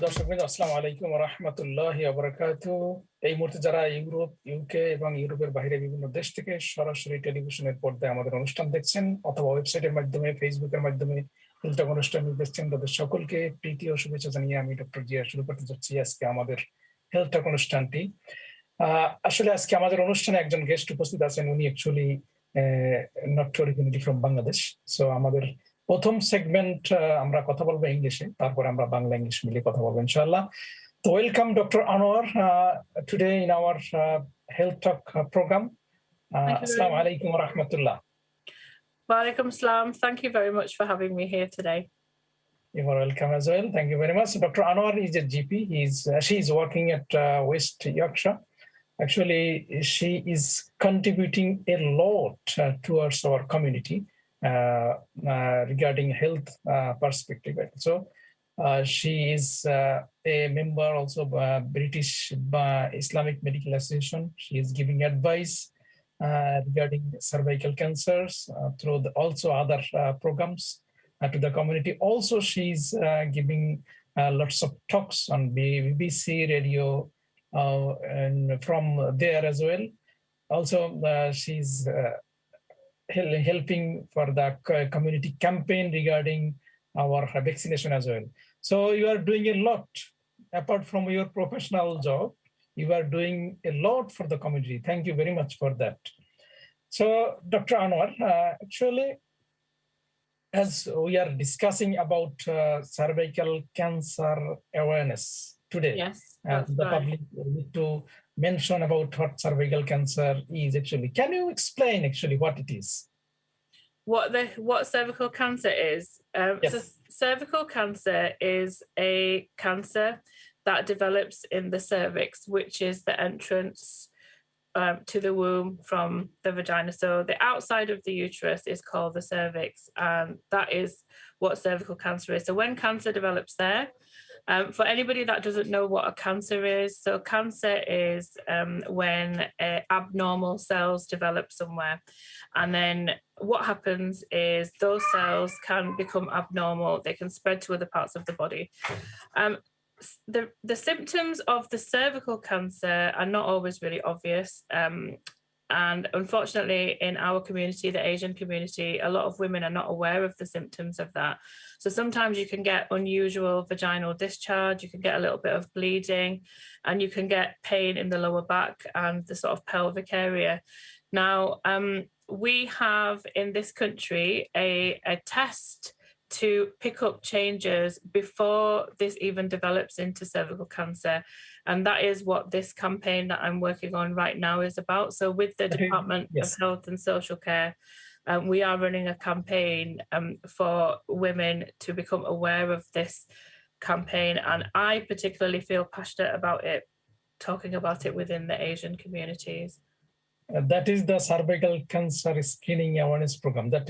দর্শকবৃন্দ, আসসালামু আলাইকুম ওয়া রাহমাতুল্লাহি ওয়া বারাকাতুহু। এই মুহূর্তে যারা ইউরোপ, ইউকে এবং ইউরোপের বাইরে বিভিন্ন দেশ থেকে সরাসরি টেলিভিশনের পর্দায় আমাদের অনুষ্ঠান দেখছেন অথবা ওয়েবসাইটের মাধ্যমে, ফেসবুকের মাধ্যমে উল্টাক অনুষ্ঠান দেখছেন, তাদের সকলকে প্রীতি ও শুভেচ্ছা জানিয়ে আমি ডক্টর জিয়া শুরু করতে যাচ্ছি আজকে আমাদের হেলথ টক অনুষ্ঠানটি। আসলে আজকে আমাদের অনুষ্ঠানে একজন গেস্ট উপস্থিত আছেন। উনি actually not originally from Bangladesh. So আমাদের প্রথম সেগমেন্ট আমরা কথা বলবো ইংলিশে, তারপর আমরা বাংলা ইংলিশ মিলিয়ে কথা বলবো ইনশাআল্লাহ। তো welcome doctor Anwar today in our health talk programme. আসসালামু আলাইকুম ওয়া রাহমাতুল্লাহ। Wa alaikum salam. Thank you very much for having me here today. You are welcome as well. Thank you very much. Dr. Anwar is a GP. She is working at West Yorkshire. Actually, she is contributing a lot towards our community regarding health perspective. So she is a member also of British Islamic Medical Association. She is giving advice regarding cervical cancers through also other programs to the community. Also, she's giving lots of talks on BBC radio and from there as well. Also, she's helping for the community campaign regarding our vaccination as well. So you are doing a lot apart from your professional job. You are doing a lot for the community. Thank you very much for that. So, Dr. Anwar, actually, as we are discussing about cervical cancer awareness today, Yes, the public need to mention about what cervical cancer is actually. Can you explain actually what it is? What cervical cancer is? Yes. So cervical cancer is a cancer that develops in the cervix, which is the entrance to the womb from the vagina. So the outside of the uterus is called the cervix, and that is what cervical cancer is. So when cancer develops there, for anybody that doesn't know what a cancer is, so cancer is when abnormal cells develop somewhere. And then what happens is those cells can become abnormal. They can spread to other parts of the body. The symptoms of the cervical cancer are not always really obvious. And unfortunately, in our community, the Asian community, a lot of women are not aware of the symptoms of that. So sometimes you can get unusual vaginal discharge, you can get a little bit of bleeding, and you can get pain in the lower back and the sort of pelvic area. Now, we have in this country a test to pick up changes before this even develops into cervical cancer. And that is what this campaign that I'm working on right now is about. So with the Department of Health and Social Care, we are running a campaign for women to become aware of this campaign. And I particularly feel passionate about it, talking about it within the Asian communities. That is the cervical cancer screening awareness program that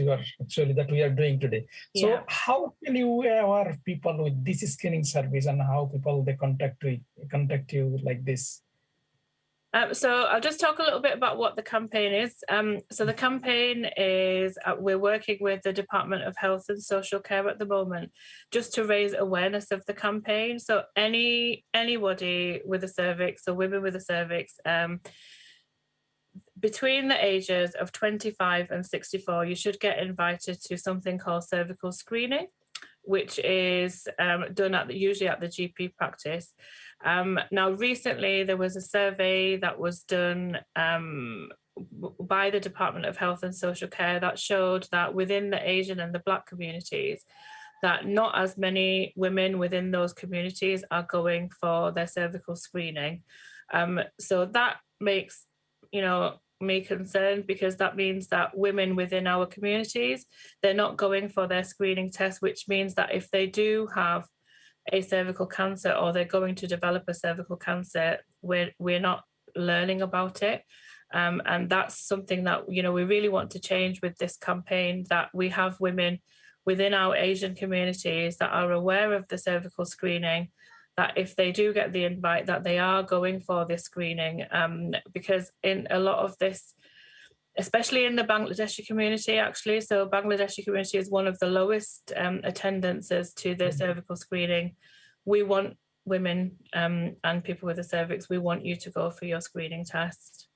we are doing today. So how can you aware people with this screening service and how people they contact you like this? So I'll just talk a little bit about what the campaign is. So the campaign is we're working with the Department of Health and Social Care at the moment just to raise awareness of the campaign. So anybody with a cervix or women with a cervix between the ages of 25 and 64, you should get invited to something called cervical screening, which is done usually at the GP practice. Now, recently, there was a survey that was done by the Department of Health and Social Care that showed that within the Asian and the Black communities, that not as many women within those communities are going for their cervical screening. So that makes, me concerned, because that means that women within our communities, they're not going for their screening test, which means that if they do have a cervical cancer or they're going to develop a cervical cancer, we're not learning about it. And that's something that, we really want to change with this campaign, that we have women within our Asian communities that are aware of the cervical screening, that if they do get the invite, that they are going for this screening, because in a lot of this, especially in the Bangladeshi community, actually, so Bangladeshi community is one of the lowest attendances to the cervical screening. We want women and people with a cervix, we want you to go for your screening test.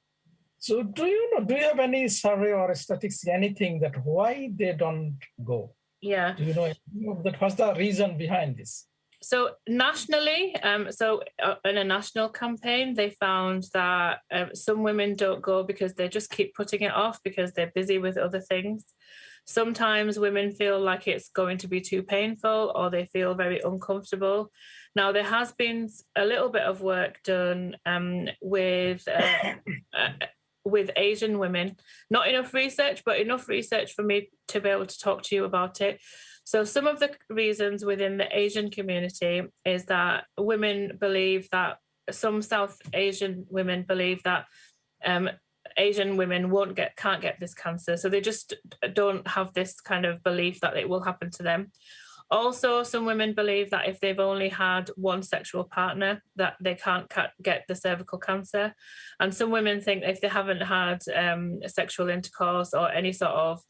So do you have any survey or statistics, anything that why they don't go? Yeah. Do you know that what's the reason behind this? So nationally, in a national campaign, they found that some women don't go because they just keep putting it off because they're busy with other things. Sometimes women feel like it's going to be too painful or they feel very uncomfortable. Now, there has been a little bit of work done with Asian women. Not enough research, but enough research for me to be able to talk to you about it. So some of the reasons within the Asian community is that some South Asian women believe that Asian women can't get this cancer. So they just don't have this kind of belief that it will happen to them. Also, some women believe that if they've only had one sexual partner, that they can't get the cervical cancer. And some women think if they haven't had sexual intercourse or any sort of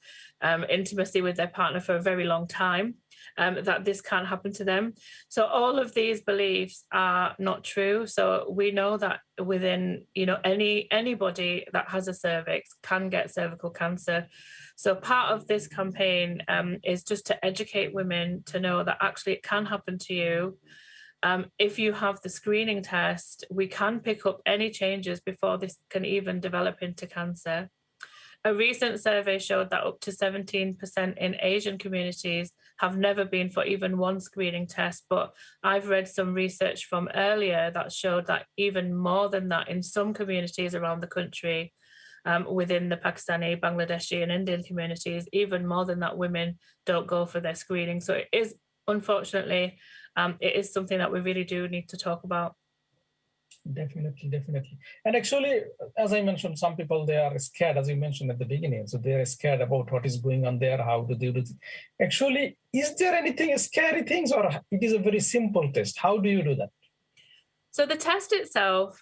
intimacy with their partner for a very long time, that this can't happen to them. So all of these beliefs are not true. So we know that within, anybody that has a cervix can get cervical cancer. So part of this campaign is just to educate women to know that actually it can happen to you. If you have the screening test, we can pick up any changes before this can even develop into cancer. A recent survey showed that up to 17% in Asian communities have never been for even one screening test, but I've read some research from earlier that showed that even more than that in some communities around the country, within the Pakistani, Bangladeshi and Indian communities, even more than that, women don't go for their screening. So it is, unfortunately, it is something that we really do need to talk about. Definitely. And actually, as I mentioned, some people, they are scared, as you mentioned at the beginning. So they are scared about what is going on there. How do they do it? Actually, is there anything scary things, or it is a very simple test? How do you do that? So the test itself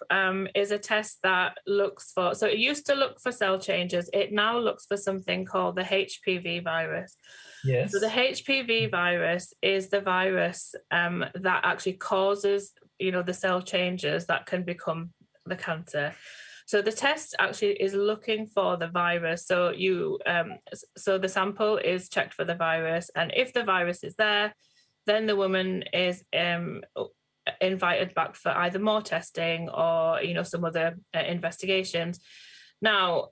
is a test that looks for, so it used to look for cell changes. It now looks for something called the HPV virus. Yes. So the HPV virus is the virus that actually causes, the cell changes that can become the cancer. So the test actually is looking for the virus. So so the sample is checked for the virus, and if the virus is there, then the woman is invited back for either more testing or some other investigations. Now,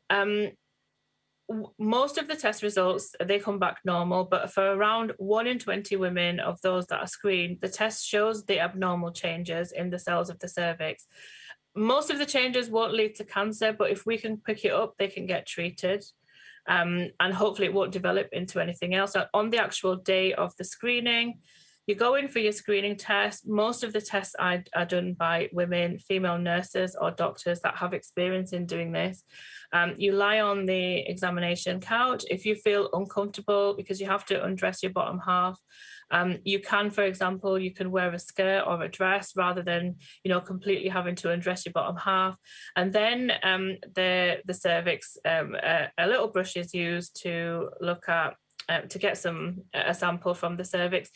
most of the test results, they come back normal, but for around 1 in 20 women of those that are screened, the test shows the abnormal changes in the cells of the cervix. Most of the changes won't lead to cancer, but if we can pick it up, they can get treated. And hopefully it won't develop into anything else. So on the actual day of the screening, you go in for your screening test. Most of the tests are done by women, female nurses or doctors that have experience in doing this. You lie on the examination couch. If you feel uncomfortable, because you have to undress your bottom half, you can, for example, you can wear a skirt or a dress rather than, completely having to undress your bottom half. And then the cervix, a little brush is used to look at, to get a sample from the cervix.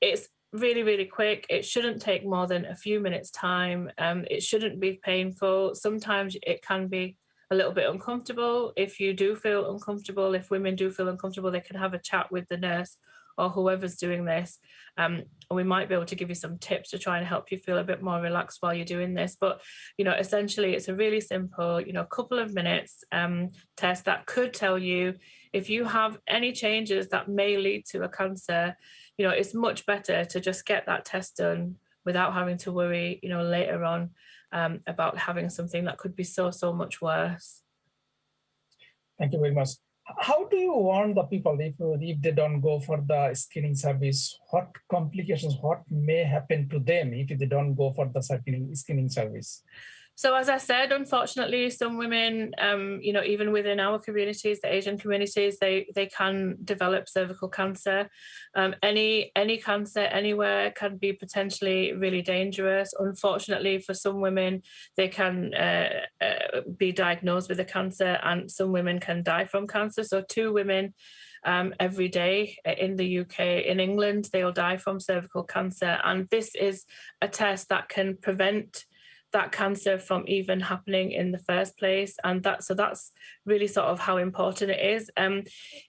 It's really, really quick. It shouldn't take more than a few minutes' time. It shouldn't be painful. Sometimes it can be a little bit uncomfortable. If you do feel uncomfortable, if women do feel uncomfortable, they can have a chat with the nurse or whoever's doing this. And we might be able to give you some tips to try and help you feel a bit more relaxed while you're doing this. But, essentially it's a really simple, couple of minutes test that could tell you if you have any changes that may lead to a cancer. It's much better to just get that test done without having to worry, later on about having something that could be so much worse. Thank you very much. How do you warn the people if they don't go for the screening service? What complications, what may happen to them if they don't go for the screening service? So as I said, unfortunately, some women, even within our communities, the Asian communities, they can develop cervical cancer. Any cancer anywhere can be potentially really dangerous. Unfortunately, for some women, they can be diagnosed with a cancer, and some women can die from cancer. So 2 women every day in the UK. In England, they'll die from cervical cancer. And this is a test that can prevent that cancer from even happening in the first place. And that's really sort of how important it is.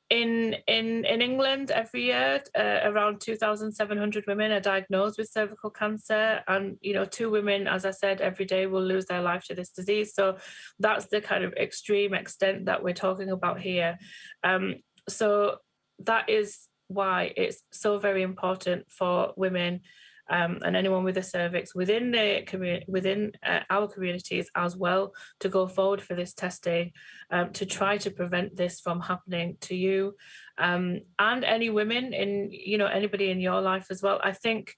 In England, every year, around 2,700 women are diagnosed with cervical cancer, and 2 women, as I said, every day will lose their life to this disease. So that's the kind of extreme extent that we're talking about here. So that is why it's so very important for women and anyone with a cervix within our communities as well to go forward for this testing, to try to prevent this from happening to you, and any women in anybody in your life as well. I think,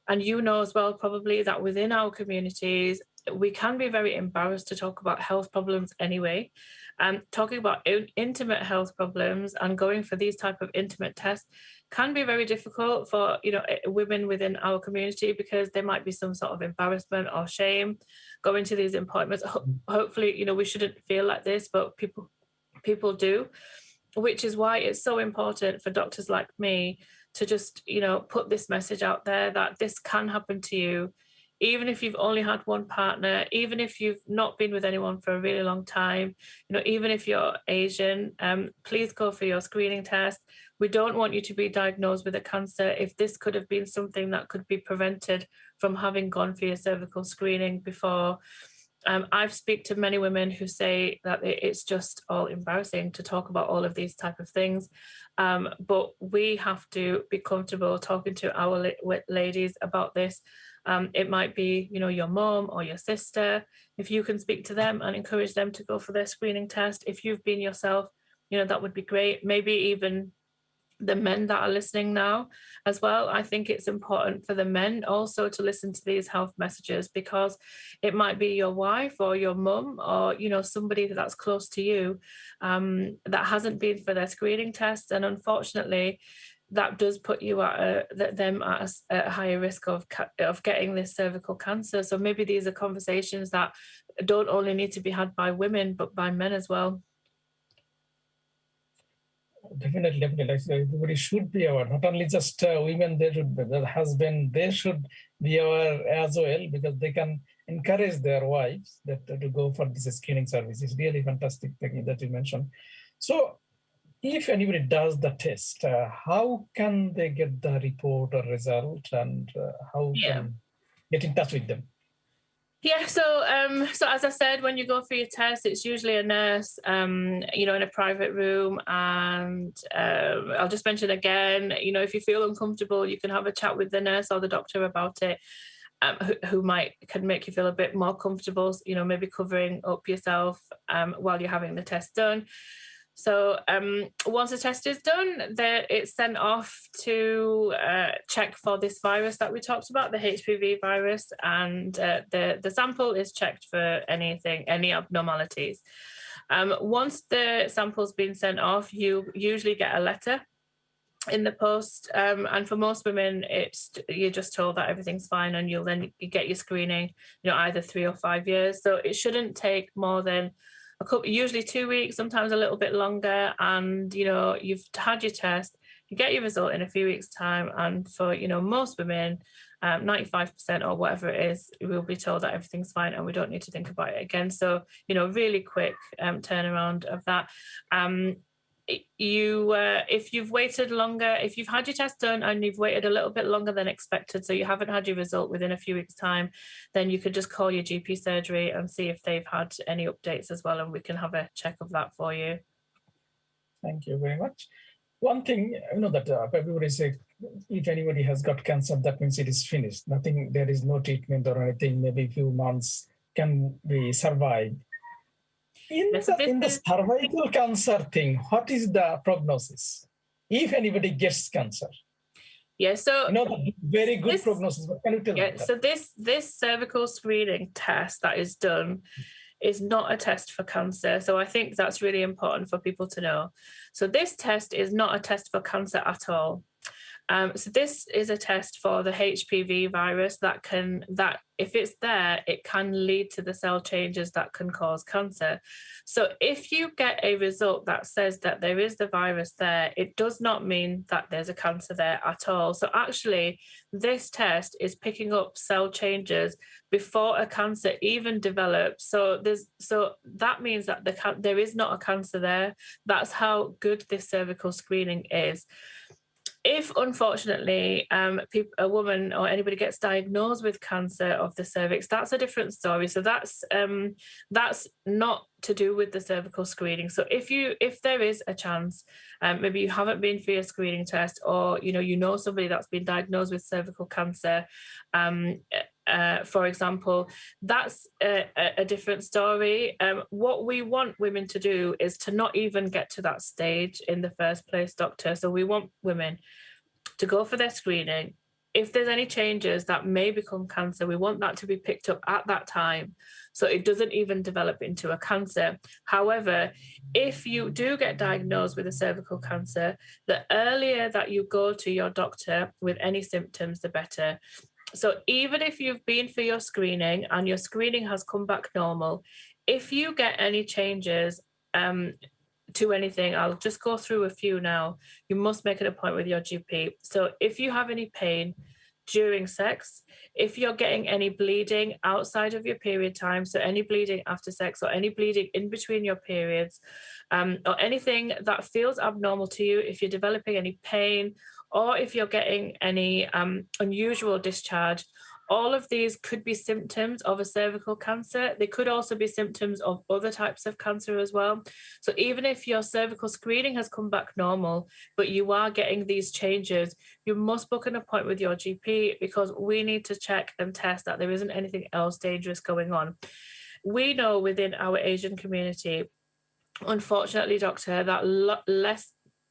and as well probably, that within our communities we can be very embarrassed to talk about health problems anyway. Talking about intimate health problems and going for these type of intimate tests can be very difficult for women within our community, because there might be some sort of embarrassment or shame going to these appointments. Hopefully, we shouldn't feel like this, but people do, which is why it's so important for doctors like me to just put this message out there that this can happen to you. Even if you've only had one partner, even if you've not been with anyone for a really long time, even if you're Asian, please go for your screening test. We don't want you to be diagnosed with a cancer if this could have been something that could be prevented from having gone for your cervical screening before. I've spoken to many women who say that it's just all embarrassing to talk about all of these type of things. But we have to be comfortable talking to our ladies about this. It might be, your mom or your sister. If you can speak to them and encourage them to go for their screening test, if you've been yourself, that would be great. Maybe even the men that are listening now as well. I think it's important for the men also to listen to these health messages, because it might be your wife or your mum or somebody that's close to you that hasn't been for their screening test, and unfortunately that does put you at a higher risk of getting this cervical cancer. So maybe these are conversations that don't only need to be had by women but by men as well. Definitely. Everybody should be aware. Not only just women, the husband, they should be aware as well, because they can encourage their wives to go for this screening service. It's really fantastic thing that you mentioned. So if anybody does the test, how can they get the report or result, and how can get in touch with them? Yeah, so as I said, when you go for your test, it's usually a nurse, in a private room. And I'll just mention again, if you feel uncomfortable, you can have a chat with the nurse or the doctor about it, who can make you feel a bit more comfortable, maybe covering up yourself while you're having the test done. So once the test is done, it's sent off to check for this virus that we talked about, the HPV virus, and the sample is checked for any abnormalities. Once the sample's been sent off, you usually get a letter in the post, and for most women, you're just told that everything's fine, and you get your screening, either 3 or 5 years. So it shouldn't take more than usually 2 weeks, sometimes a little bit longer, and you've had your test, you get your result in a few weeks' time, and for most women, 95% or whatever it is, we'll be told that everything's fine and we don't need to think about it again. So really quick turnaround of that. If you've waited longer, if you've had your test done and you've waited a little bit longer than expected, so you haven't had your result within a few weeks' time, then you could just call your GP surgery and see if they've had any updates as well, and we can have a check of that for you. Thank you very much. One thing, that everybody says, if anybody has got cancer, that means it is finished. Nothing, there is no treatment or anything, maybe a few months can be survived. In the cervical cancer thing, what is the prognosis if anybody gets cancer? Yeah, so very good prognosis. But can you tell me that? So this cervical screening test that is done is not a test for cancer. So I think that's really important for people to know. So this test is not a test for cancer at all. So this is a test for the HPV virus that if it's there, it can lead to the cell changes that can cause cancer. So if you get a result that says that there is the virus there, it does not mean that there's a cancer there at all. So actually, this test is picking up cell changes before a cancer even develops. So that means that there is not a cancer there. That's how good this cervical screening is. If, unfortunately, a woman or anybody gets diagnosed with cancer of the cervix, that's a different story. So that's not to do with the cervical screening. So if there is a chance, maybe you haven't been for your screening test, or you know somebody that's been diagnosed with cervical cancer, for example, that's a different story. What we want women to do is to not even get to that stage in the first place, doctor. So we want women to go for their screening. If there's any changes that may become cancer, we want that to be picked up at that time, so it doesn't even develop into a cancer. However, if you do get diagnosed with a cervical cancer, the earlier that you go to your doctor with any symptoms, the better. So even if you've been for your screening and your screening has come back normal, if you get any changes to anything, I'll just go through a few now. You must make an appointment with your GP. So if you have any pain during sex, if you're getting any bleeding outside of your period time, so any bleeding after sex or any bleeding in between your periods, or anything that feels abnormal to you, if you're developing any pain, or if you're getting any unusual discharge, all of these could be symptoms of a cervical cancer. They could also be symptoms of other types of cancer as well. So even if your cervical screening has come back normal, but you are getting these changes, you must book an appointment with your GP, because we need to check and test that there isn't anything else dangerous going on. We know within our Asian community, unfortunately, doctor, that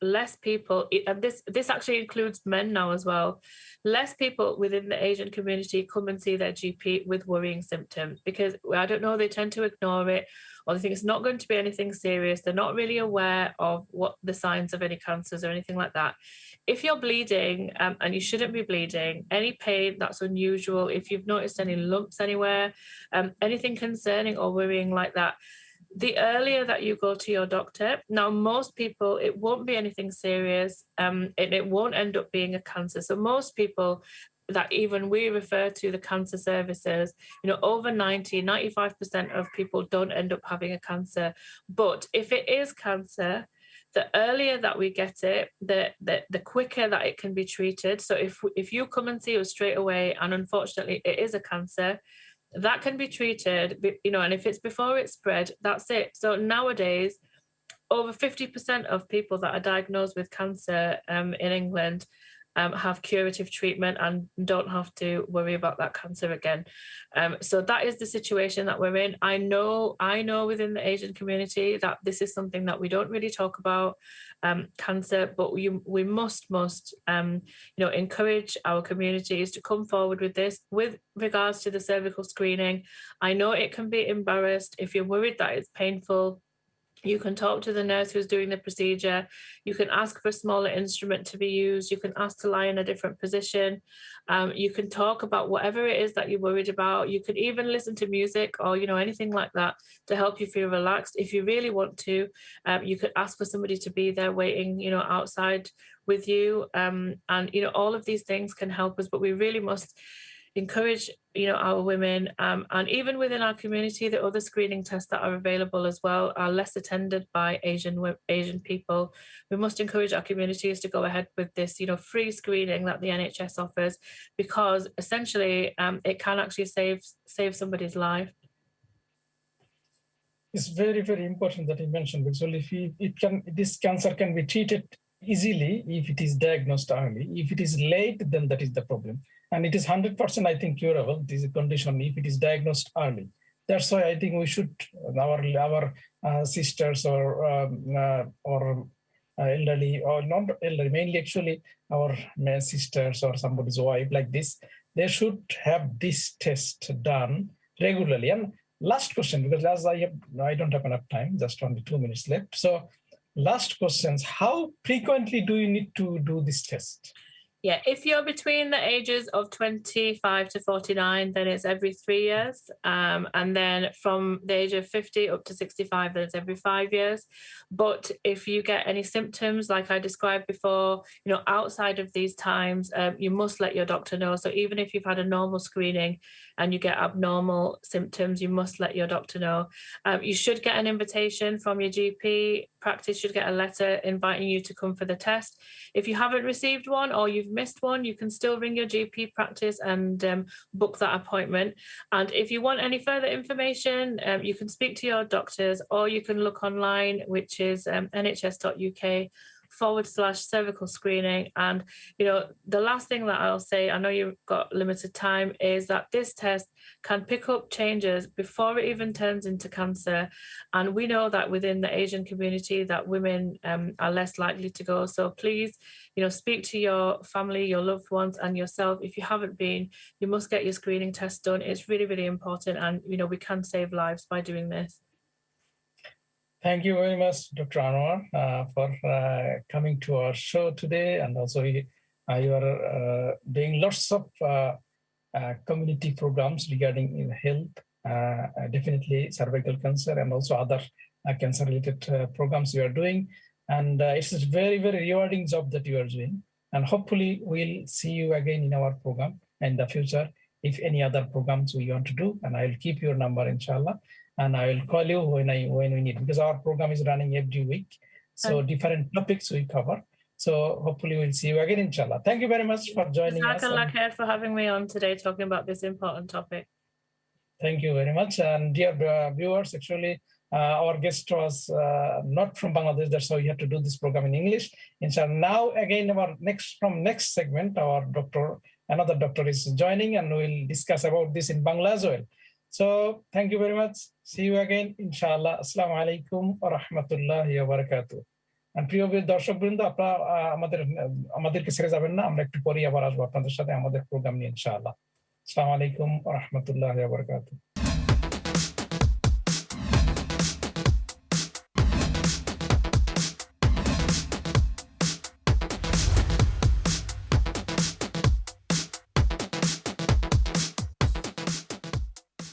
less people, and this actually includes men now as well, less people within the Asian community come and see their GP with worrying symptoms, because I don't know, they tend to ignore it, or they think it's not going to be anything serious. They're not really aware of what the signs of any cancers or anything like that. If you're bleeding, and you shouldn't be bleeding, any pain that's unusual, if you've noticed any lumps anywhere, anything concerning or worrying like that, the earlier that you go to your doctor. Now, most people, it won't be anything serious, and it won't end up being a cancer. So most people that even we refer to the cancer services, over 95% of people don't end up having a cancer. But if it is cancer, the earlier that we get it, the quicker that it can be treated. So if you come and see us straight away, and unfortunately it is a cancer, that can be treated, and if it's before it's spread, that's it. So nowadays, over 50% of people that are diagnosed with cancer in England have curative treatment and don't have to worry about that cancer again. So that is the situation that we're in. I know within the Asian community that this is something that we don't really talk about, cancer, but we must encourage our communities to come forward with this. With regards to the cervical screening, I know it can be embarrassed. If you're worried that it's painful, you can talk to the nurse who's doing the procedure. You can ask for a smaller instrument to be used. You can ask to lie in a different position. You can talk about whatever it is that you're worried about. You can even listen to music or, anything like that to help you feel relaxed. If you really want to, you could ask for somebody to be there waiting, outside with you. And, all of these things can help us, but we really must encourage our women, and even within our community, the other screening tests that are available as well are less attended by Asian people. We must encourage our communities to go ahead with this free screening that the NHS offers, because essentially it can actually save somebody's life. It's very, very important that you mentioned, because this cancer can be treated easily if it is diagnosed early. If it is late, then that is the problem. And it is 100%, I think, curable. This is a condition if it is diagnosed early. That's why I think we should, our sisters or elderly, or not elderly, mainly actually our sisters or somebody's wife like this, they should have this test done regularly. And last question, because as I don't have enough time, just only 2 minutes left. So last questions, how frequently do you need to do this test? Yeah, if you're between the ages of 25 to 49, then it's every 3 years. And then from the age of 50 up to 65, then it's every 5 years. But if you get any symptoms, like I described before, outside of these times, you must let your doctor know. So even if you've had a normal screening and you get abnormal symptoms, you must let your doctor know. You should get an invitation from your GP practice, should get a letter inviting you to come for the test. If you haven't received one or you've missed one, you can still ring your GP practice and book that appointment. And if you want any further information, you can speak to your doctors, or you can look online, which is nhs.uk/cervical screening. And the last thing that I'll say, I know you've got limited time, is that this test can pick up changes before it even turns into cancer. And we know that within the Asian community that women are less likely to go. So please, speak to your family, your loved ones, and yourself. If you haven't been, you must get your screening test done. It's really, really important. And, we can save lives by doing this. Thank you very much, Dr. Anwar, for coming to our show today. And also you are doing lots of community programs regarding health, definitely cervical cancer, and also other cancer-related programs you are doing. And it's a very, very rewarding job that you are doing. And hopefully we'll see you again in our program in the future, if any other programs we want to do. And I'll keep your number, inshallah. And I will call you when we need, because our program is running every week. So different topics we cover. So hopefully we'll see you again, inshallah. Thank you very much for joining us. Jazakallah khair for having me on today, talking about this important topic. Thank you very much. And dear viewers, actually, our guest was not from Bangladesh. That's why we had to do this program in English. Inshallah, now again, our next segment, another doctor is joining, and we'll discuss about this in Bangla as well. So thank you very much. See you again, inshallah. Assalamu alaikum wa rahmatullahi wa barakatuh. And প্রিয় দর্শকবৃন্দ, আপনারা আমাদেরকে ছেড়ে যাবেন না, আমরা একটু পরে আবার আসবো আপনাদের সাথে আমাদের প্রোগ্রাম নিয়ে, ইনশাআল্লাহ। আসসালামু আলাইকুম ওয়া রাহমাতুল্লাহি ওয়া বারাকাতুহু।